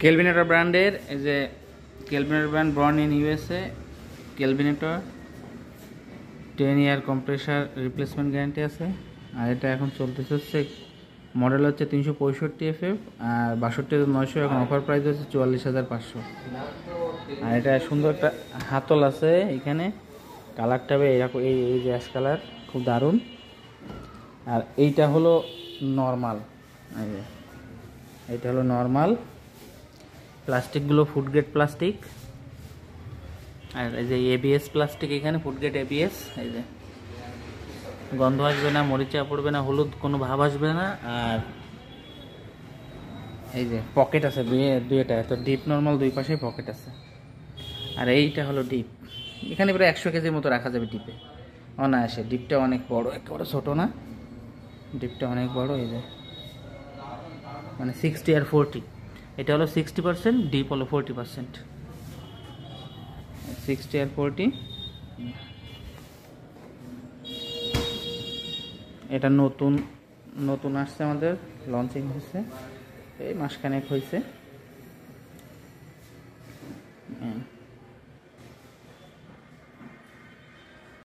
Kelvinator ব্র্যান্ডের এই যে Kelvinator brand born in USA Kelvinator 10 year compressor replacement guarantee আছে। আর এটা এখন চলতেছে হচ্ছে মডেল হচ্ছে 365 FF আর 62,900, এখন অফার প্রাইস হচ্ছে 44,500। আর এটা সুন্দর একটা হাতল আছে এখানে, কালারটা হবে এরকম, এই যে অ্যাশ কালার, খুব দারুণ। আর এইটা হলো নর্মাল, এইটা হলো নর্মাল। প্লাস্টিকগুলো ফুড গ্রেড প্লাস্টিক, আর এই যে এবিএস প্লাস্টিক, এখানে ফুড গ্রেড এবিএস। এই যে গন্ধ আসবে না, মরিচা পড়বে না, হলুদ কোনো ভাব আসবে না। আর এই যে পকেট আছে দুইটা, তো ডিপ নর্মাল দুই পাশেই পকেট আছে। আর এইটা হলো ডিপ, এখানে প্রায় 100 কেজির মতো রাখা যাবে ডিপে অনায়াসে। ডিপটা অনেক বড়, একেবারে ছোটো না, ডিপটা অনেক বড়। এই যে মানে 60 আর 40, এটা হলো 60%, ডিপ হলো 40%, 60 আর 40। এটা নতুন নতুন আসছে, আমাদের লঞ্চিং হয়েছে, এই মাসখানেক হয়েছে।